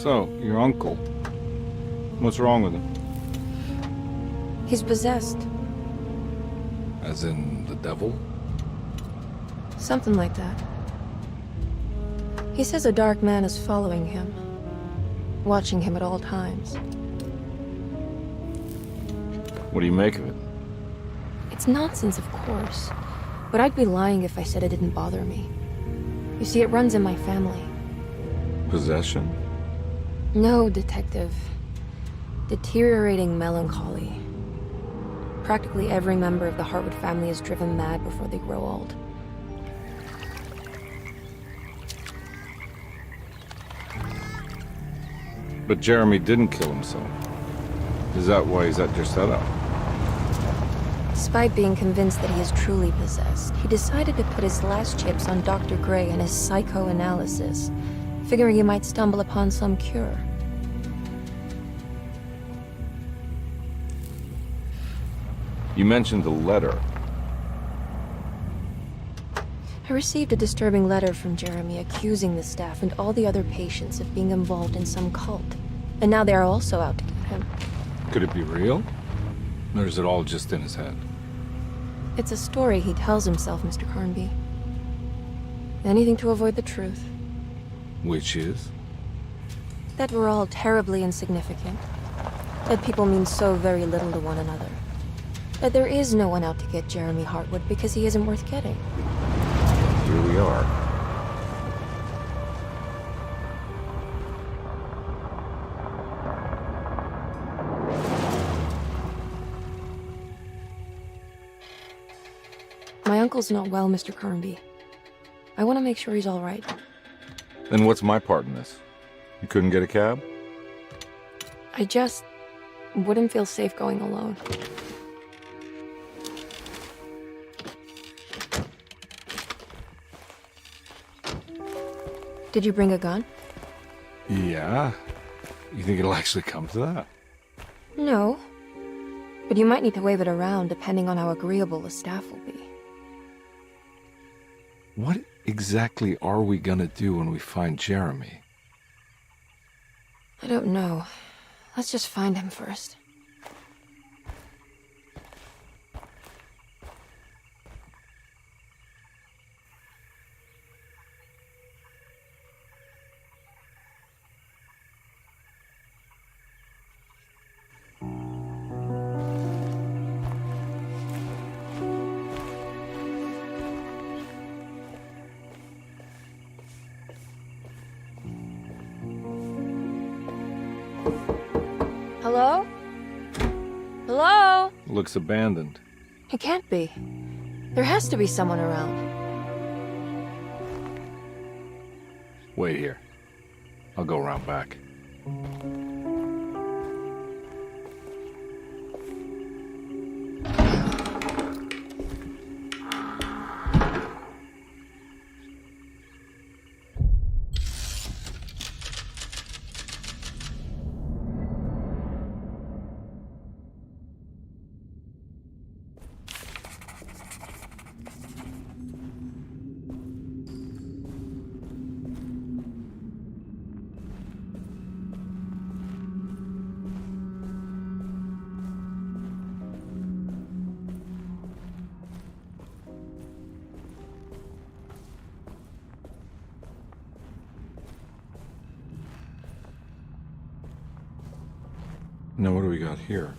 So, your uncle. What's wrong with him? He's possessed. As in the devil? Something like that. He says a dark man is following him, watching him at all times. What do you make of it? It's nonsense, of course, but I'd be lying if I said it didn't bother me. You see, it runs in my family. Possession? No, Detective. Deteriorating melancholy. Practically every member of the Hartwood family is driven mad before they grow old. But Jeremy didn't kill himself. Is that why he's at your setup? Despite being convinced that he is truly possessed, he decided to put his last chips on Dr. Gray and his psychoanalysis, figuring he might stumble upon some cure. You mentioned the letter. I received a disturbing letter from Jeremy accusing the staff and all the other patients of being involved in some cult. And now they are also out to get him. Could it be real? Or is it all just in his head? It's a story he tells himself, Mr. Carnby. Anything to avoid the truth. Which is? That we're all terribly insignificant. That people mean so very little to one another. That there is no one out to get Jeremy Hartwood because he isn't worth getting. Here we are. My uncle's not well, Mr. Carnby. I want to make sure he's all right. Then what's my part in this? You couldn't get a cab? I just wouldn't feel safe going alone. Did you bring a gun? Yeah. You think it'll actually come to that? No. But you might need to wave it around depending on how agreeable the staff will be. What exactly are we gonna do when we find Jeremy? I don't know. Let's just find him first. Hello? Hello? Looks abandoned. It can't be. There has to be someone around. Wait here. I'll go around back. Now what do we got here?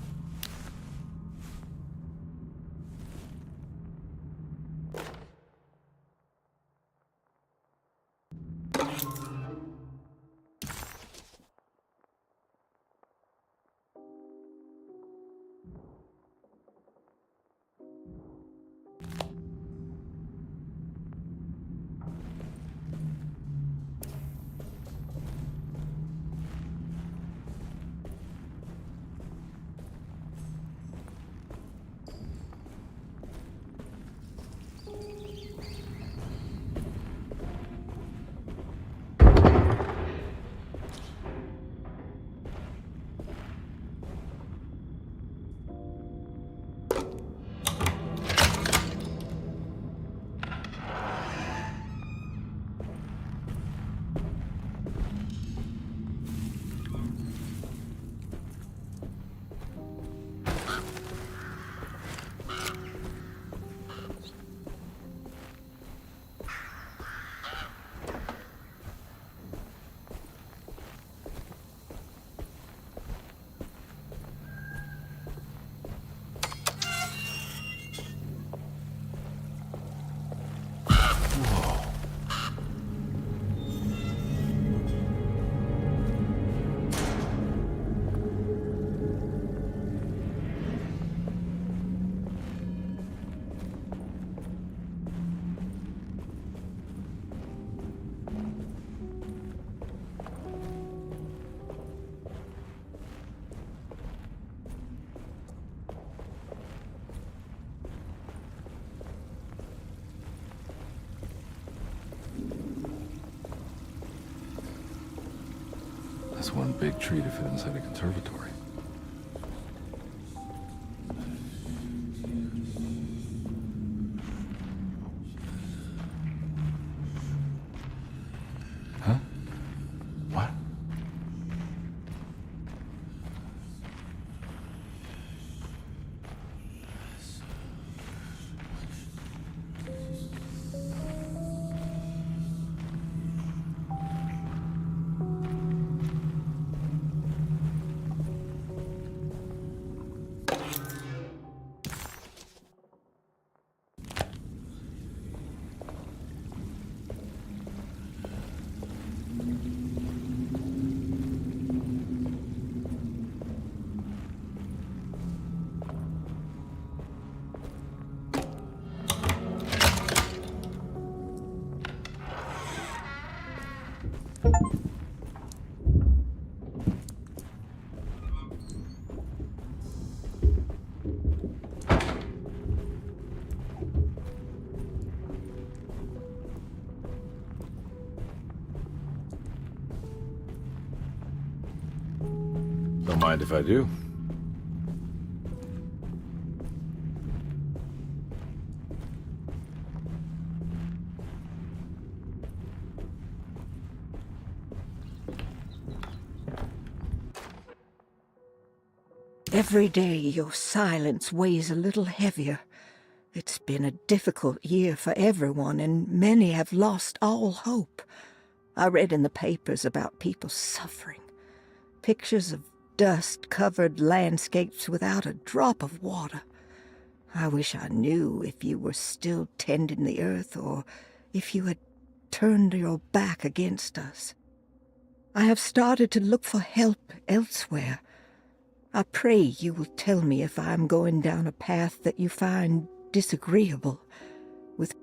That's one big tree to fit inside a conservatory. Huh? What? Don't mind if I do. Every day your silence weighs a little heavier. It's been a difficult year for everyone, and many have lost all hope. I read in the papers about people suffering. Pictures of dust-covered landscapes without a drop of water. I wish I knew if you were still tending the earth or if you had turned your back against us. I have started to look for help elsewhere. I pray you will tell me if I am going down a path that you find disagreeable with.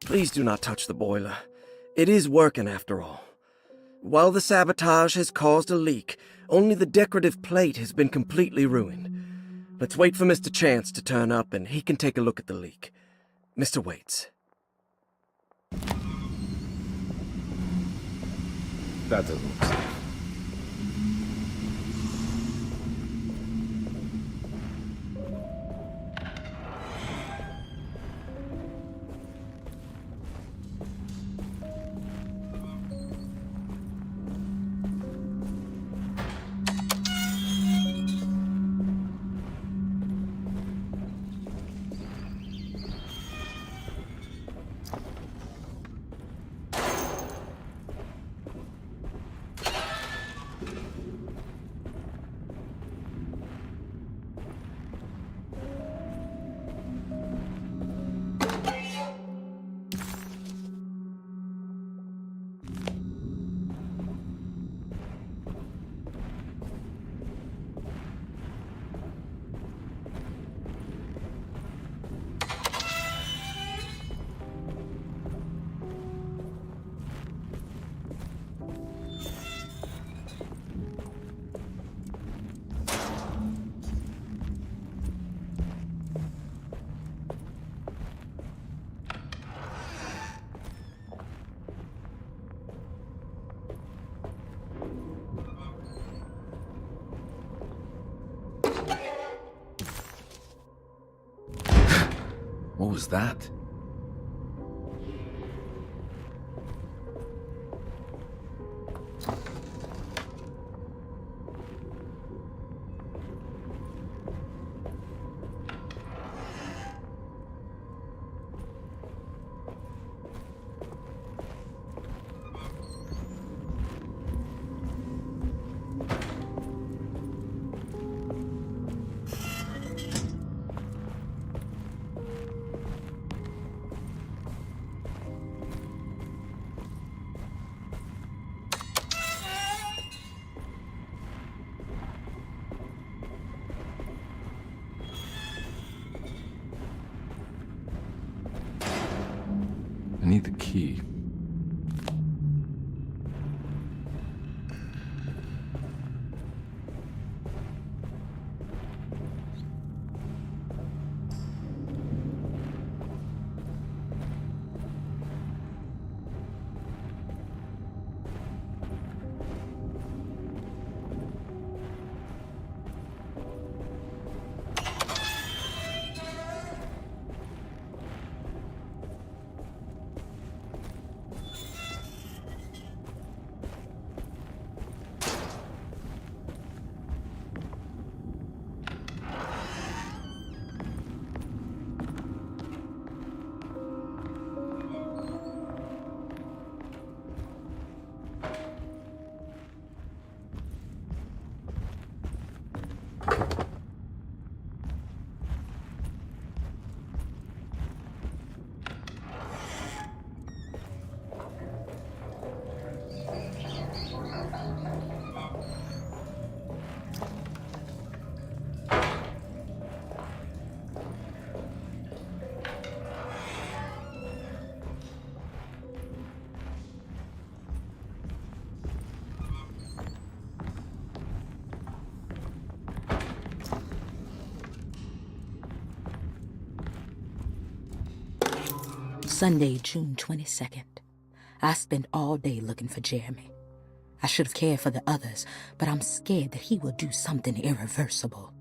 Please do not touch the boiler. It is working after all. While the sabotage has caused a leak, only the decorative plate has been completely ruined. Let's wait for Mr. Chance to turn up and he can take a look at the leak. Mr. Waits. That doesn't look safe. was that? I need the key. Sunday, June 22nd. I spent all day looking for Jeremy. I should have cared for the others, but I'm scared that he will do something irreversible.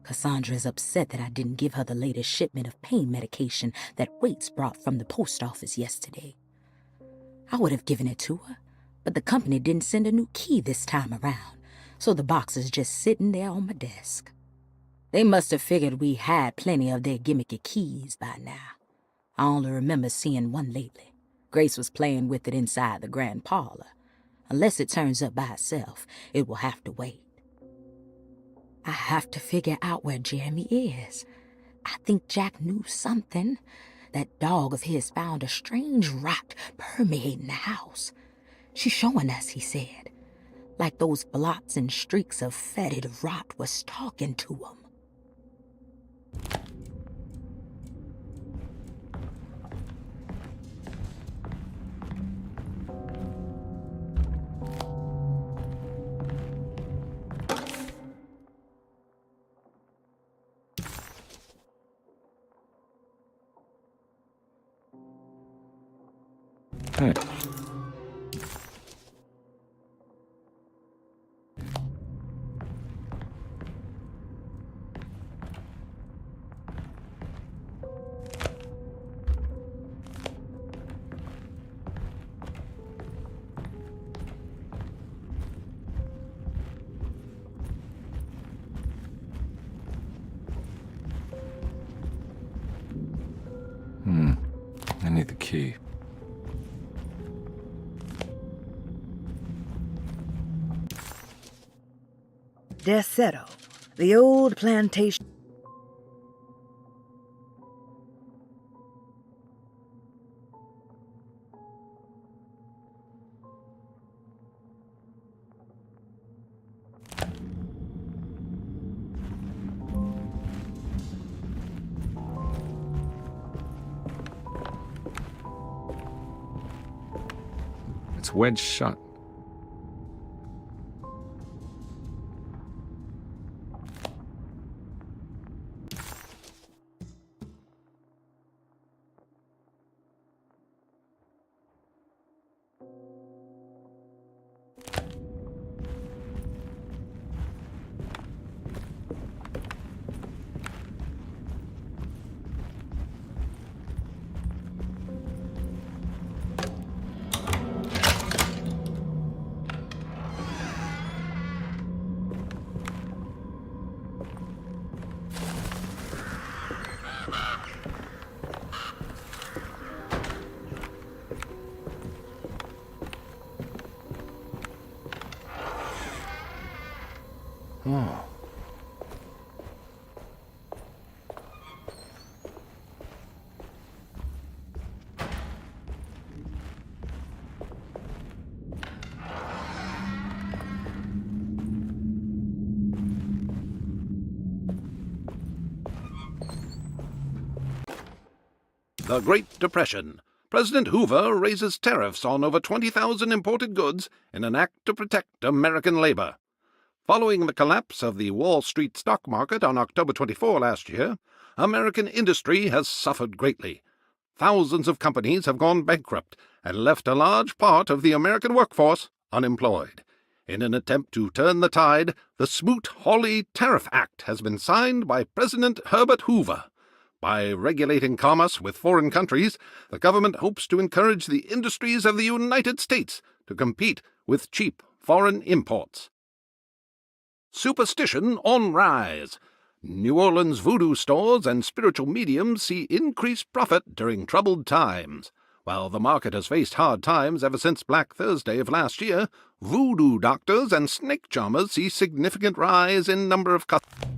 Cassandra is upset that I didn't give her the latest shipment of pain medication that Waits brought from the post office yesterday. I would have given it to her, but the company didn't send a new key this time around, so the box is just sitting there on my desk. They must have figured we had plenty of their gimmicky keys by now. I only remember seeing one lately. Grace was playing with it inside the grand parlor. Unless it turns up by itself, it will have to wait. I have to figure out where Jeremy is. I think Jack knew something. That dog of his found a strange rot permeating the house. She's showing us, he said. Like those blots and streaks of fetid rot was talking to him. Hey. I need the key. Desetto, the old plantation. It's wedged shut. Oh. The Great Depression. President Hoover raises tariffs on over 20,000 imported goods in an act to protect American labor. Following the collapse of the Wall Street stock market on October 24 last year, American industry has suffered greatly. Thousands of companies have gone bankrupt and left a large part of the American workforce unemployed. In an attempt to turn the tide, the Smoot-Hawley Tariff Act has been signed by President Herbert Hoover. By regulating commerce with foreign countries, the government hopes to encourage the industries of the United States to compete with cheap foreign imports. Superstition on rise. New Orleans voodoo stores and spiritual mediums see increased profit during troubled times. While the market has faced hard times ever since Black Thursday of last year, voodoo doctors and snake charmers see significant rise in number of customers.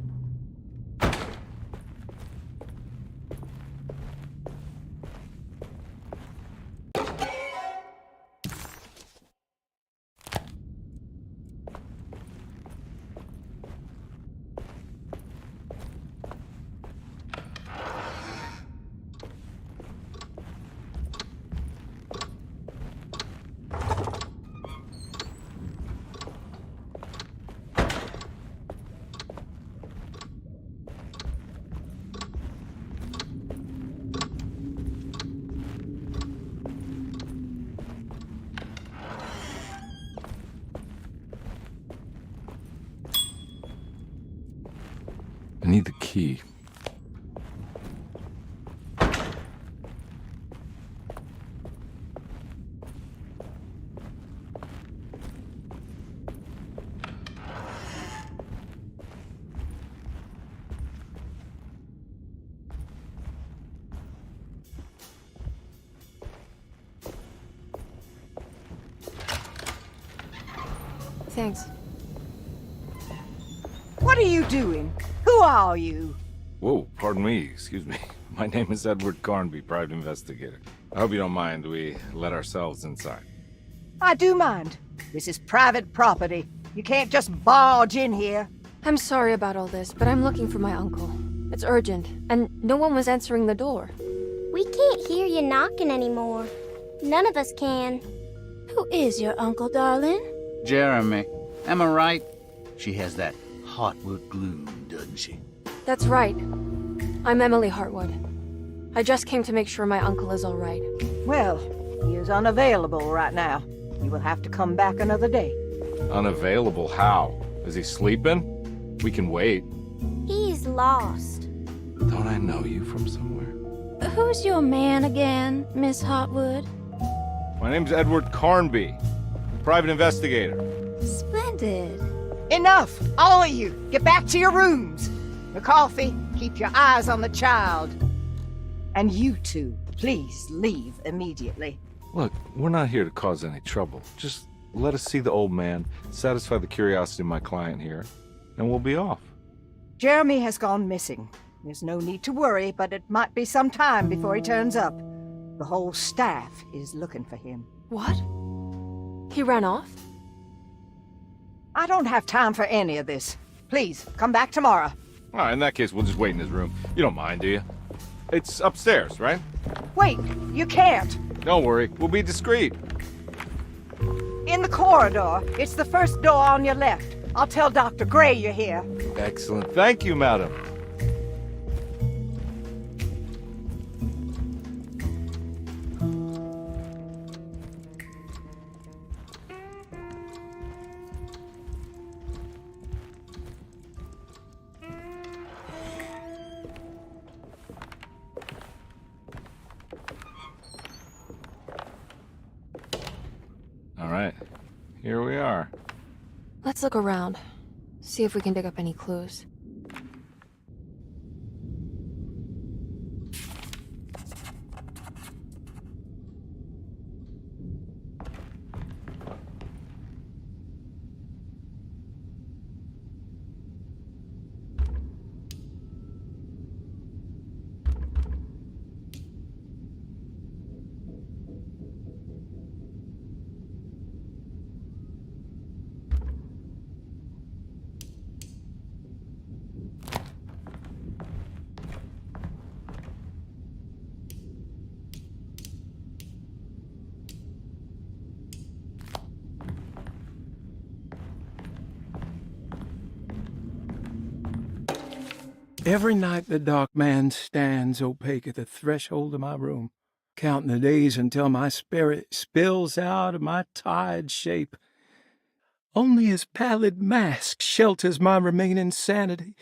I need the key. Thanks. What are you doing? Who are you? Whoa, pardon me, excuse me. My name is Edward Carnby, private investigator. I hope you don't mind we let ourselves inside. I do mind. This is private property. You can't just barge in here. I'm sorry about all this, but I'm looking for my uncle. It's urgent, and no one was answering the door. We can't hear you knocking anymore. None of us can. Who is your uncle, darling? Jeremy. Am I right? She has that Heartwood gloom, doesn't she? That's right. I'm Emily Hartwood. I just came to make sure my uncle is all right. Well, he is unavailable right now. You will have to come back another day. Unavailable how? Is he sleeping? We can wait. He's lost. Don't I know you from somewhere? Who's your man again, Miss Hartwood? My name's Edward Carnby, private investigator. Splendid. Enough! All of you! Get back to your rooms! McCarthy, keep your eyes on the child. And you two, please leave immediately. Look, we're not here to cause any trouble. Just let us see the old man, satisfy the curiosity of my client here, and we'll be off. Jeremy has gone missing. There's no need to worry, but it might be some time before he turns up. The whole staff is looking for him. What? He ran off? I don't have time for any of this. Please, come back tomorrow. All right, in that case, we'll just wait in his room. You don't mind, do you? It's upstairs, right? Wait, you can't. Don't worry, we'll be discreet. In the corridor. It's the first door on your left. I'll tell Dr. Gray you're here. Excellent. Thank you, madam. All right, here we are. Let's look around. See if we can dig up any clues. Every night the dark man stands opaque at the threshold of my room, counting the days until my spirit spills out of my tired shape. Only his pallid mask shelters my remaining sanity.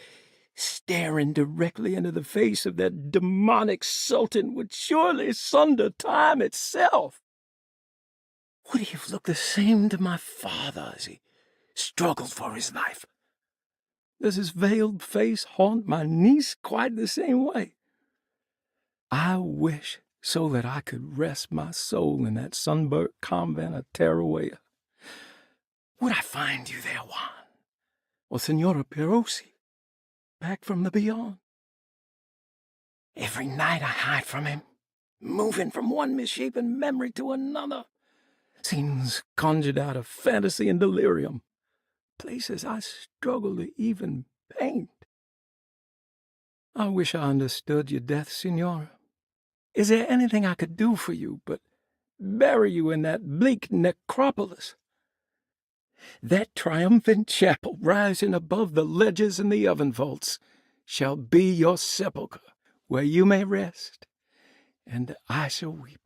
Staring directly into the face of that demonic sultan would surely sunder time itself. Would he have looked the same to my father as he struggled for his life? Does his veiled face haunt my niece quite the same way? I wish so that I could rest my soul in that sunburnt convent of Teruel. Would I find you there, Juan? Or Senora Perosi, back from the beyond? Every night I hide from him, moving from one misshapen memory to another. Scenes conjured out of fantasy and delirium. Places I struggle to even paint. I wish I understood your death, Senora. Is there anything I could do for you but bury you in that bleak necropolis? That triumphant chapel rising above the ledges and the oven vaults shall be your sepulchre, where you may rest, and I shall weep.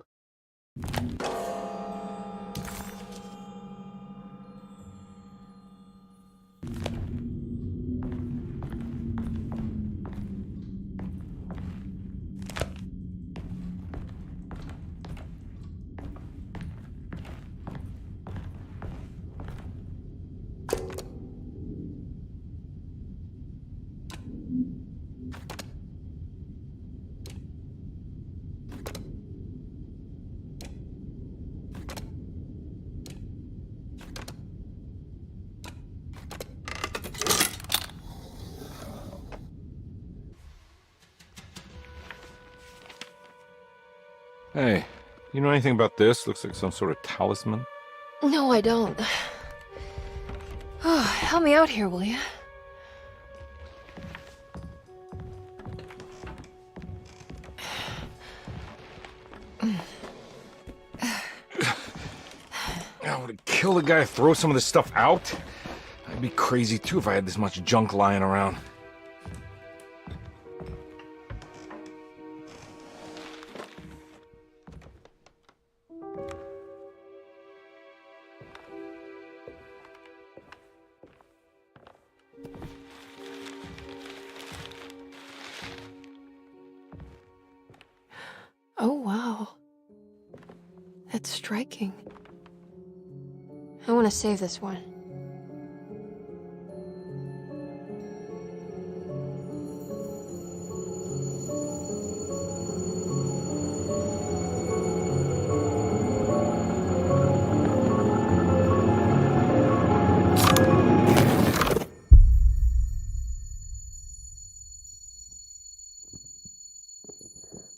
Hey, you know anything about this? Looks like some sort of talisman. No, I don't. Oh, help me out here, will you? I would kill the guy, throw some of this stuff out. I'd be crazy too if I had this much junk lying around. Oh, wow. That's striking. I want to save this one.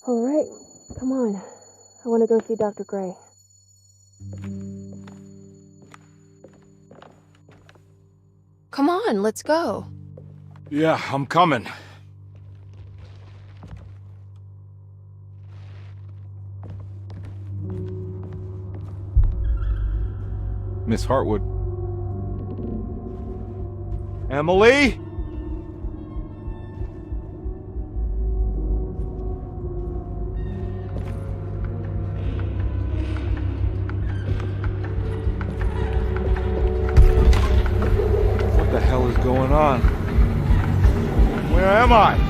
All right, come on. I want to go see Dr. Gray. Come on, let's go. Yeah, I'm coming. Miss Hartwood. Emily? What the hell is going on? Where am I?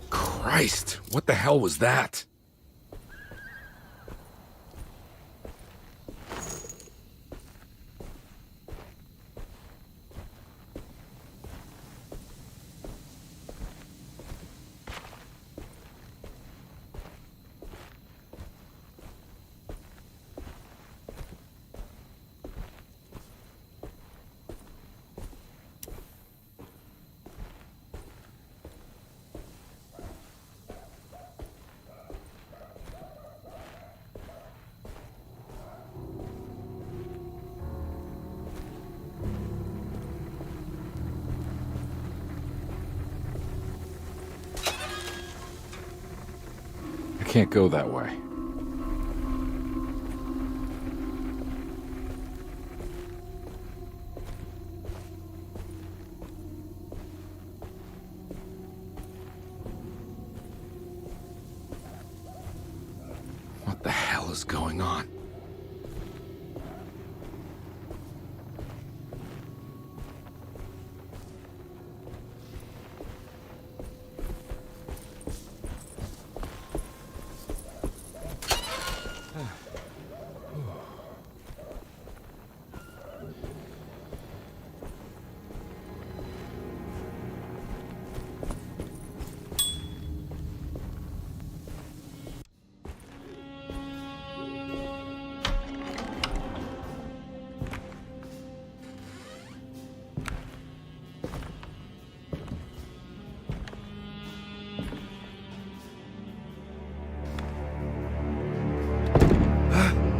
Christ, what the hell was that? I can't go that way. What the hell is going on?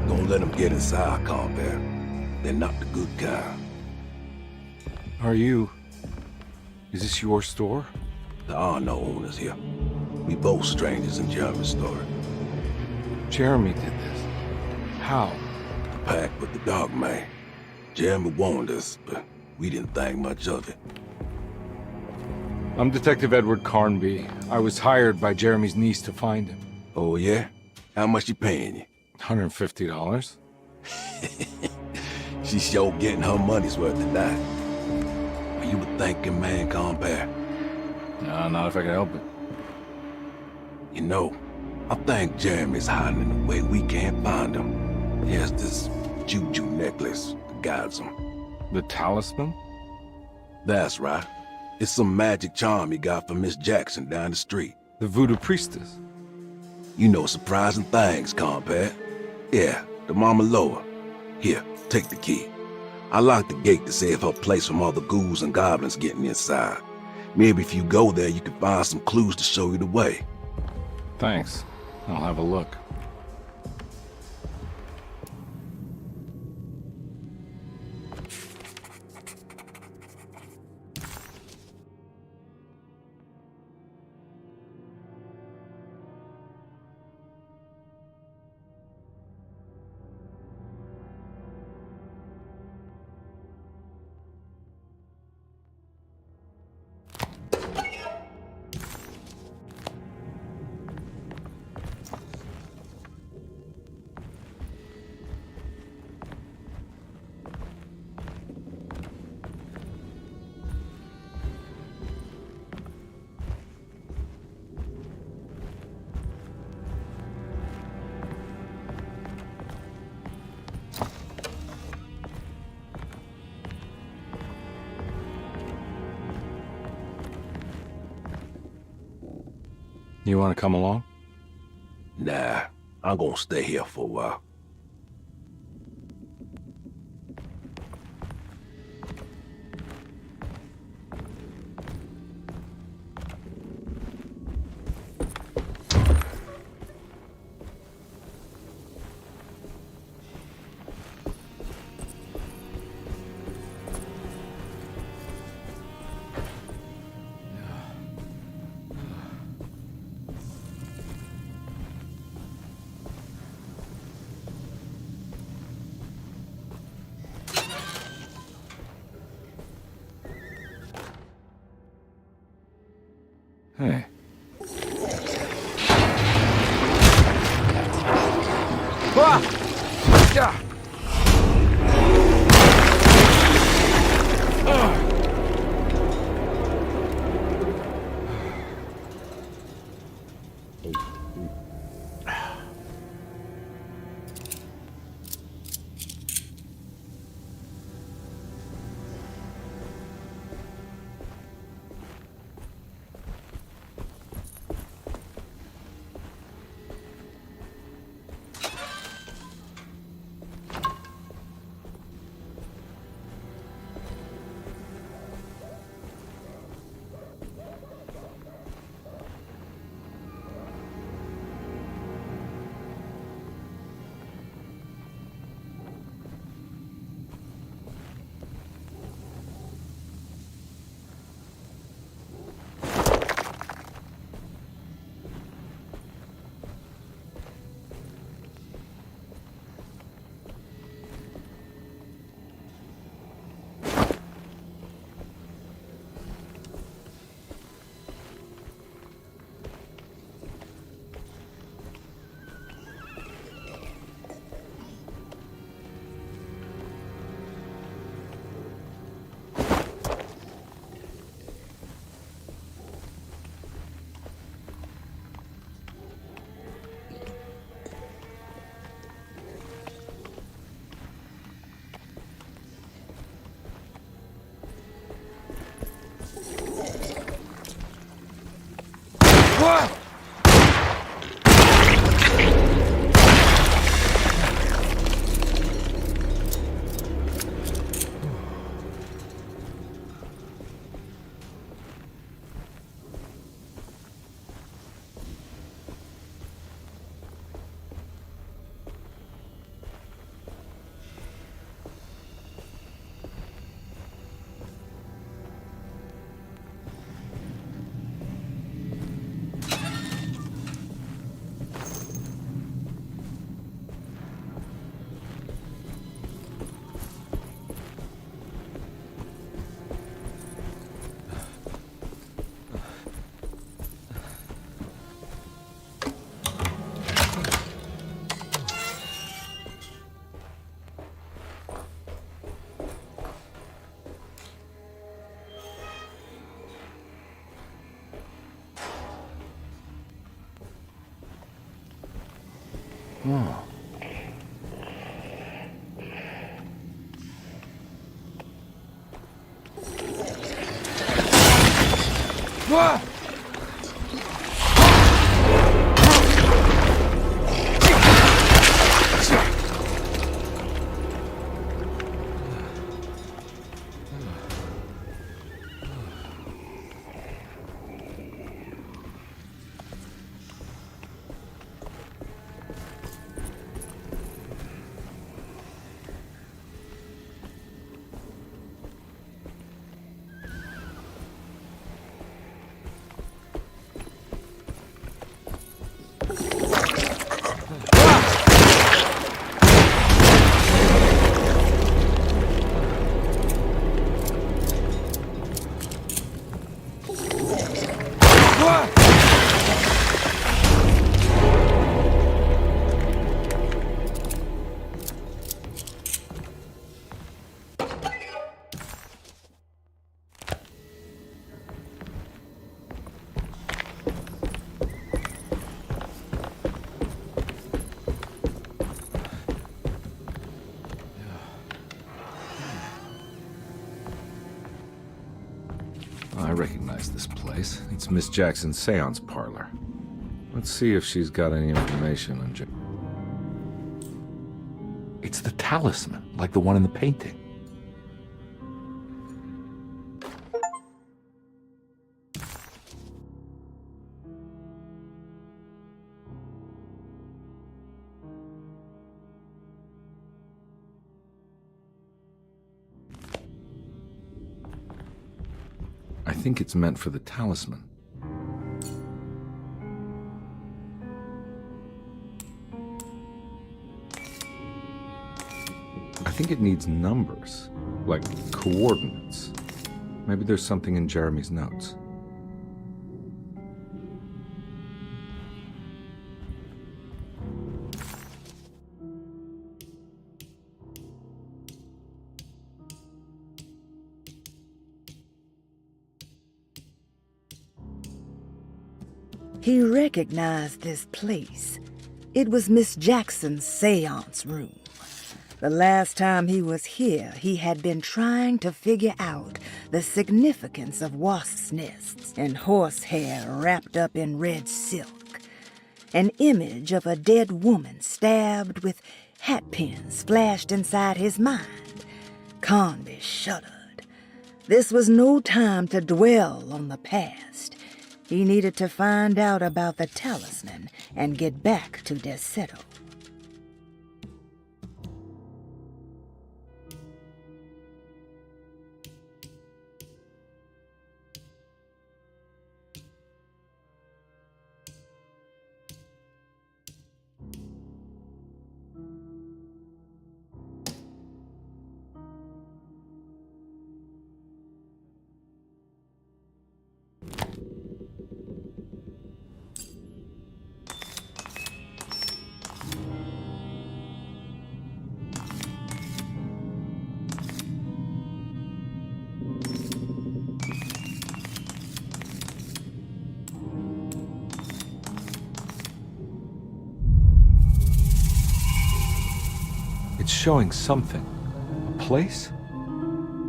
Don't let them get inside, combat. They're not the good kind. Are you... Is this your store? There are no owners here. We both strangers in Jeremy's store. Jeremy did this. How? The pact with the dog man. Jeremy warned us, but we didn't think much of it. I'm Detective Edward Carnby. I was hired by Jeremy's niece to find him. Oh, yeah? How much she paying you? $150. She's sure getting her money's worth tonight. Are you a thinking man, compare? No, not if I can help it. You know, I think Jeremy's hiding in a way we can't find him. He has this juju necklace that guides him. The talisman? That's right. It's some magic charm he got from Miss Jackson down the street. The voodoo priestess? You know surprising things, compare. Yeah, the Mama Loa. Here, take the key. I locked the gate to save her place from all the ghouls and goblins getting inside. Maybe if you go there, you can find some clues to show you the way. Thanks. I'll have a look. You want to come along? Nah, I'm gonna stay here for a while. Hey. Ah! Yeah. Oh. Ah! I recognize this place. It's Miss Jackson's seance parlor. Let's see if she's got any information on It's the talisman, like the one in the painting. I think it's meant for the talisman. I think it needs numbers, like coordinates. Maybe there's something in Jeremy's notes. He recognized this place. It was Miss Jackson's seance room. The last time he was here, he had been trying to figure out the significance of wasps' nests and horsehair wrapped up in red silk. An image of a dead woman stabbed with hat pins flashed inside his mind. Conby shuddered. This was no time to dwell on the past. He needed to find out about the talisman and get back to Deseto. It's showing something. A place?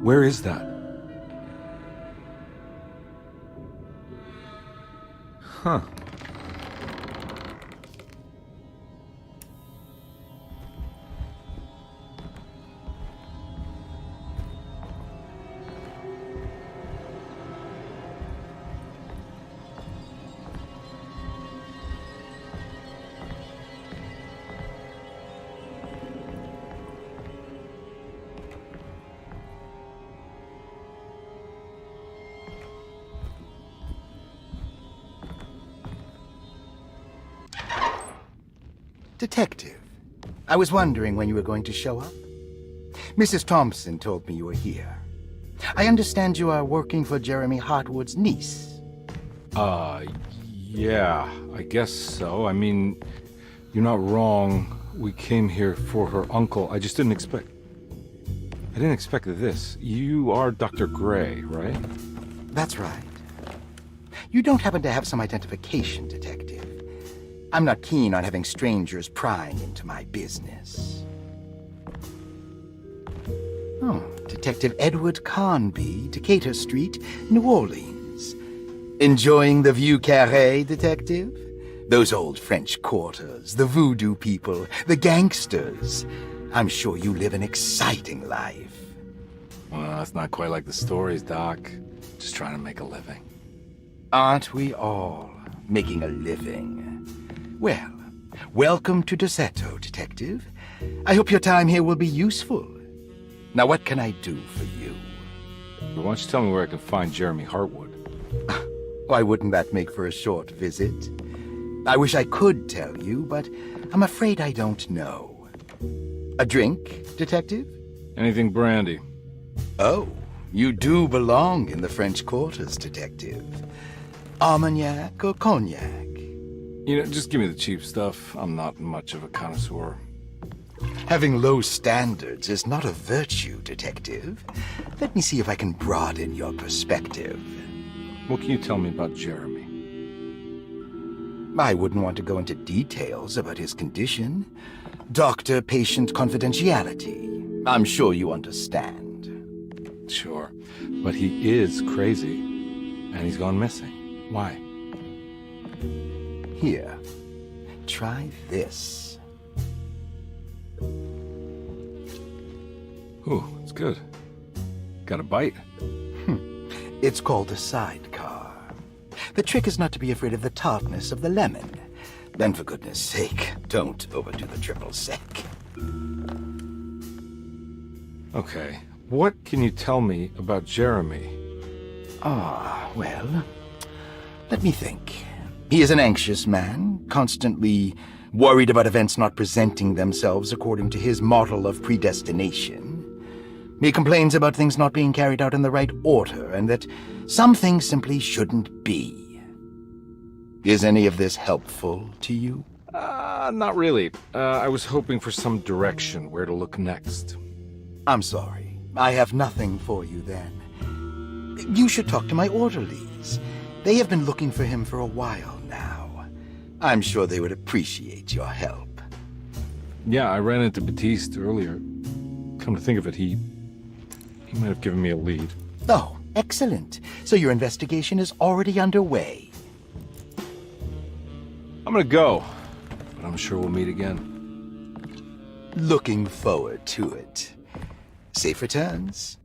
Where is that? Huh. Detective, I was wondering when you were going to show up. Mrs. Thompson told me you were here. I understand you are working for Jeremy Hartwood's niece. Yeah, I guess so. I mean, you're not wrong. We came here for her uncle. I just didn't expect... I didn't expect this. You are Dr. Gray, right? That's right. You don't happen to have some identification, Detective. I'm not keen on having strangers prying into my business. Oh, Detective Edward Carnby, Decatur Street, New Orleans. Enjoying the Vieux Carré, Detective? Those old French quarters, the voodoo people, the gangsters. I'm sure you live an exciting life. Well, it's not quite like the stories, Doc. Just trying to make a living. Aren't we all making a living? Well, welcome to Deseto, Detective. I hope your time here will be useful. Now, what can I do for you? Why don't you tell me where I can find Jeremy Hartwood? Why wouldn't that make for a short visit? I wish I could tell you, but I'm afraid I don't know. A drink, Detective? Anything brandy. Oh, you do belong in the French quarters, Detective. Armagnac or cognac? You know, just give me the cheap stuff. I'm not much of a connoisseur. Having low standards is not a virtue, Detective. Let me see if I can broaden your perspective. What can you tell me about Jeremy? I wouldn't want to go into details about his condition. Doctor-patient confidentiality. I'm sure you understand. Sure, but he is crazy, and he's gone missing. Why? Here, try this. Ooh, it's good. Got a bite? It's called a sidecar. The trick is not to be afraid of the tartness of the lemon. And for goodness sake, don't overdo the triple sec. Okay, what can you tell me about Jeremy? Well, let me think. He is an anxious man, constantly worried about events not presenting themselves according to his model of predestination. He complains about things not being carried out in the right order, and that some things simply shouldn't be. Is any of this helpful to you? Not really. I was hoping for some direction where to look next. I'm sorry. I have nothing for you then. You should talk to my orderlies. They have been looking for him for a while now. I'm sure they would appreciate your help. Yeah, I ran into Batiste earlier. Come to think of it, he might have given me a lead. Oh, excellent. So your investigation is already underway. I'm gonna go, but I'm sure we'll meet again. Looking forward to it. Safe returns.